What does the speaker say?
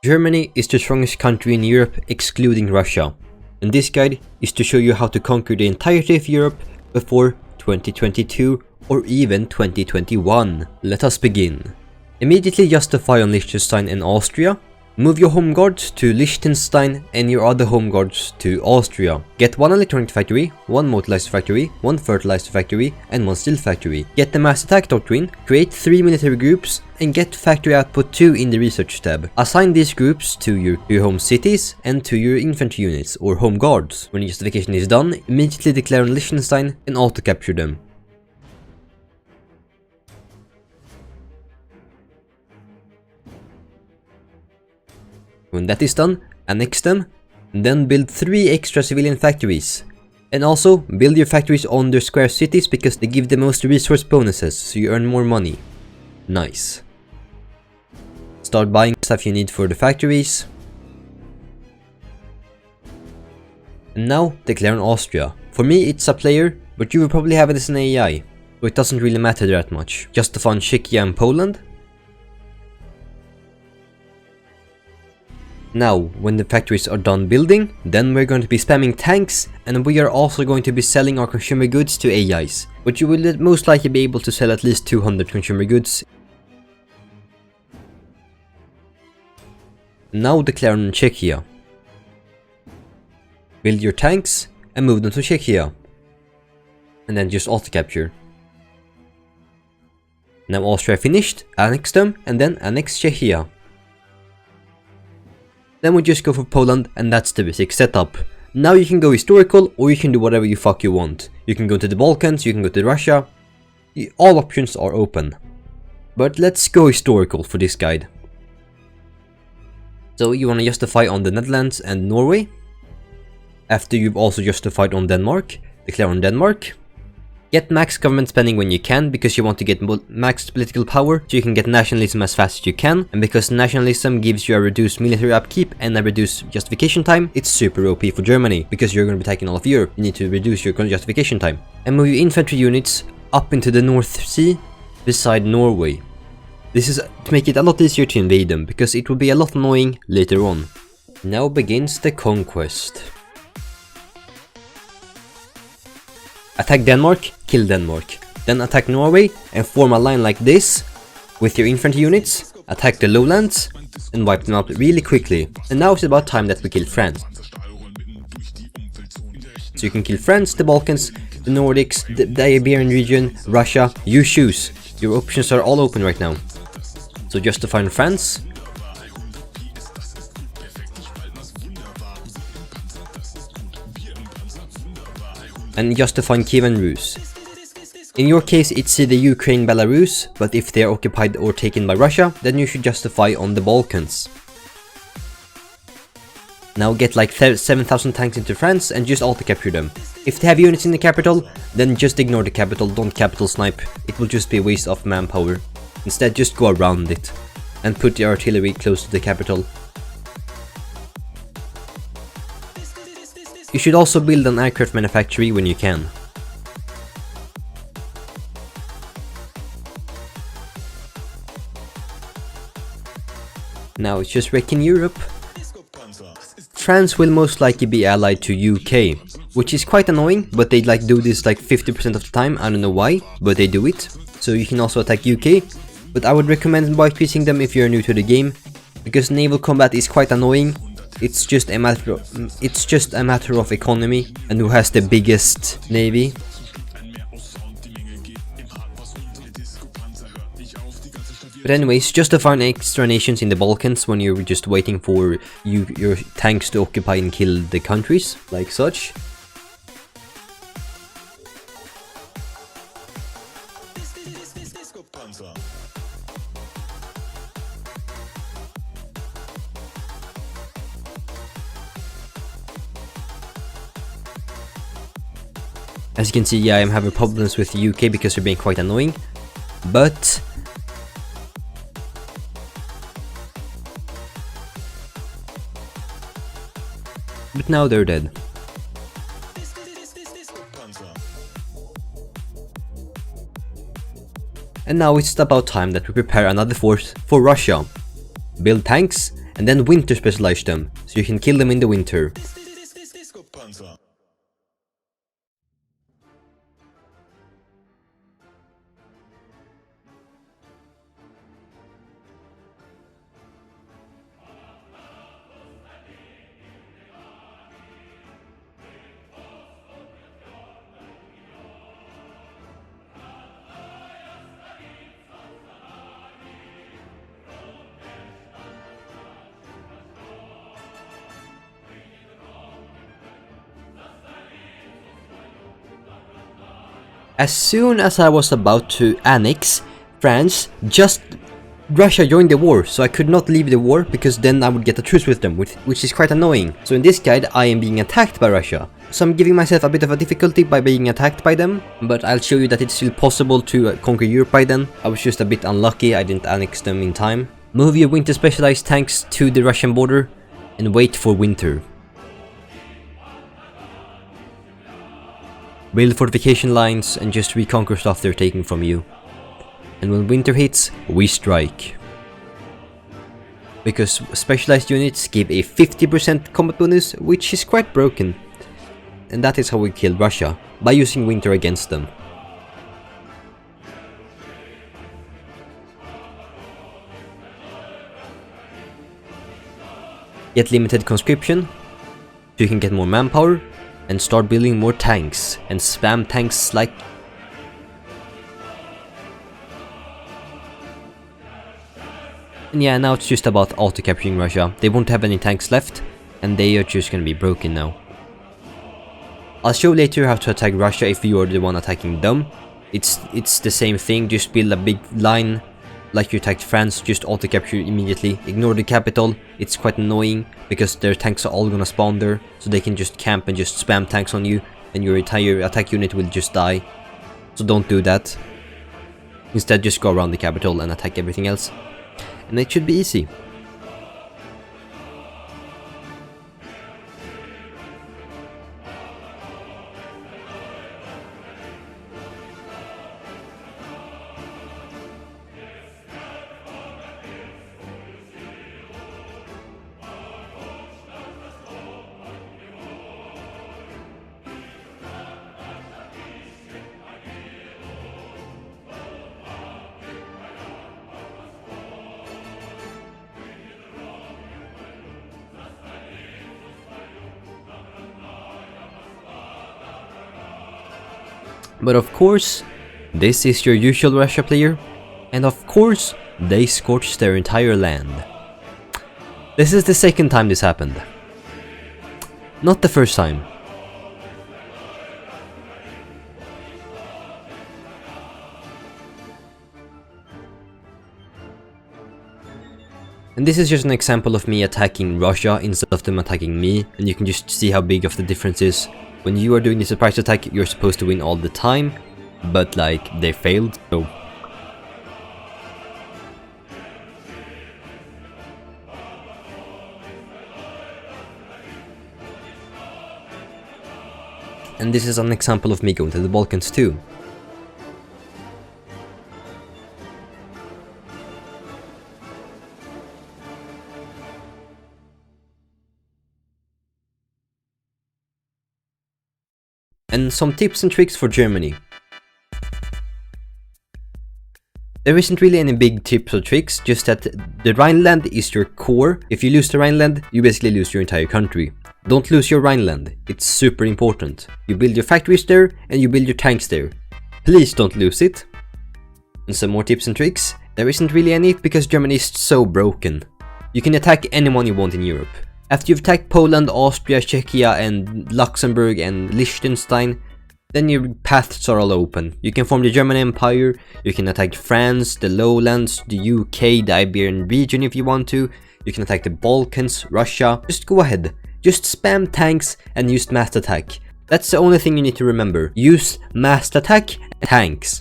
Germany is the strongest country in Europe excluding Russia, and this guide is to show you how to conquer the entirety of Europe before 2022 or even 2021. Let us begin. Immediately justify on Liechtenstein and Austria. Move your home guards to Liechtenstein and your other home guards to Austria. Get one electronic factory, one motorized factory, one fertilizer factory, and one steel factory. Get the mass attack doctrine, create 3 military groups, and get factory output 2 in the research tab. Assign these groups to your home cities and to your infantry units or home guards. When the justification is done, immediately declare on Liechtenstein and auto-capture them. When that is done, annex them, and then build 3 extra civilian factories. And also, build your factories on their square cities because they give the most resource bonuses, so you earn more money. Nice. Start buying stuff you need for the factories. And now, declare on Austria. For me, it's a player, but you will probably have it as an AI, so it doesn't really matter that much. Justify on Czechia and Poland. Now, when the factories are done building, then we're going to be spamming tanks, and we are also going to be selling our consumer goods to AIs. But you will most likely be able to sell at least 200 consumer goods. Now declare on Czechia. Build your tanks and move them to Czechia. And then just auto-capture. Now Austria finished, annex them, and then annex Czechia. Then we just go for Poland, and that's the basic setup. Now you can go historical, or you can do whatever you fuck you want. You can go to the Balkans, you can go to Russia. All options are open. But let's go historical for this guide. So you want to justify on the Netherlands and Norway. After you've also justified on Denmark, declare on Denmark. Get max government spending when you can, because you want to get max political power, so you can get nationalism as fast as you can, and because nationalism gives you a reduced military upkeep and a reduced justification time, it's super OP for Germany, because you're going to be taking all of Europe, you need to reduce your justification time. And move your infantry units up into the North Sea, beside Norway. This is to make it a lot easier to invade them, because it will be a lot annoying later on. Now begins the conquest. Attack Denmark, kill Denmark. Then attack Norway and form a line like this with your infantry units. Attack the lowlands and wipe them out really quickly. And now it's about time that we kill France. So you can kill France, the Balkans, the Nordics, the Iberian region, Russia. You choose. Your options are all open right now. So justify in France. And justifying Kiev and Rus. In your case it's either Ukraine, Belarus, but if they are occupied or taken by Russia, then you should justify on the Balkans. Now get like 7,000 tanks into France and just auto-capture them. If they have units in the capital, then just ignore the capital, don't capital snipe, it will just be a waste of manpower. Instead just go around it, and put the artillery close to the capital. You should also build an aircraft manufactory when you can. Now it's just wrecking Europe. France will most likely be allied to UK, which is quite annoying, but they like do this like 50% of the time, I don't know why, but they do it. So you can also attack UK, but I would recommend whitelisting them if you're new to the game, because naval combat is quite annoying. It's just a matter of economy and who has the biggest navy. But anyways, justify extra nations in the Balkans when you're just waiting for your tanks to occupy and kill the countries, like such. As you can see, yeah, I'm having problems with the UK because they're being quite annoying, but now they're dead. And now it's about time that we prepare another force for Russia. Build tanks and then winter specialize them, so you can kill them in the winter. As soon as I was about to annex France, Russia joined the war, so I could not leave the war because then I would get a truce with them, which is quite annoying. So in this guide I am being attacked by Russia. So I'm giving myself a bit of a difficulty by being attacked by them, but I'll show you that it's still possible to conquer Europe by then. I was just a bit unlucky, I didn't annex them in time. Move your winter specialized tanks to the Russian border and wait for winter. Build fortification lines and just reconquer stuff they're taking from you. And when winter hits, we strike. Because specialized units give a 50% combat bonus, which is quite broken. And that is how we kill Russia, by using winter against them. Get limited conscription, so you can get more manpower, and start building more tanks, and spam tanks like... And yeah, now it's just about auto-capturing Russia. They won't have any tanks left, and they are just gonna be broken now. I'll show later how to attack Russia if you are the one attacking them. It's the same thing, just build a big line like you attacked France, just auto-capture immediately. Ignore the capital, it's quite annoying because their tanks are all gonna spawn there, so they can just camp and just spam tanks on you, and your entire attack unit will just die. So don't do that. Instead just go around the capital and attack everything else. And it should be easy. But of course, this is your usual Russia player, and of course, they scorched their entire land. This is the second time this happened. Not the first time. And this is just an example of me attacking Russia instead of them attacking me, and you can just see how big of the difference is. When you are doing the surprise attack, you're supposed to win all the time, but like, they failed, so... And this is an example of me going to the Balkans too. And some tips and tricks for Germany. There isn't really any big tips or tricks, just that the Rhineland is your core. If you lose the Rhineland, you basically lose your entire country. Don't lose your Rhineland, it's super important. You build your factories there and you build your tanks there. Please don't lose it. And some more tips and tricks. There isn't really any because Germany is so broken. You can attack anyone you want in Europe. After you've attacked Poland, Austria, Czechia and Luxembourg and Liechtenstein, then your paths are all open. You can form the German Empire, you can attack France, the Lowlands, the UK, the Iberian region if you want to, you can attack the Balkans, Russia. Just go ahead. Just spam tanks and use mass attack. That's the only thing you need to remember. Use mass attack and tanks.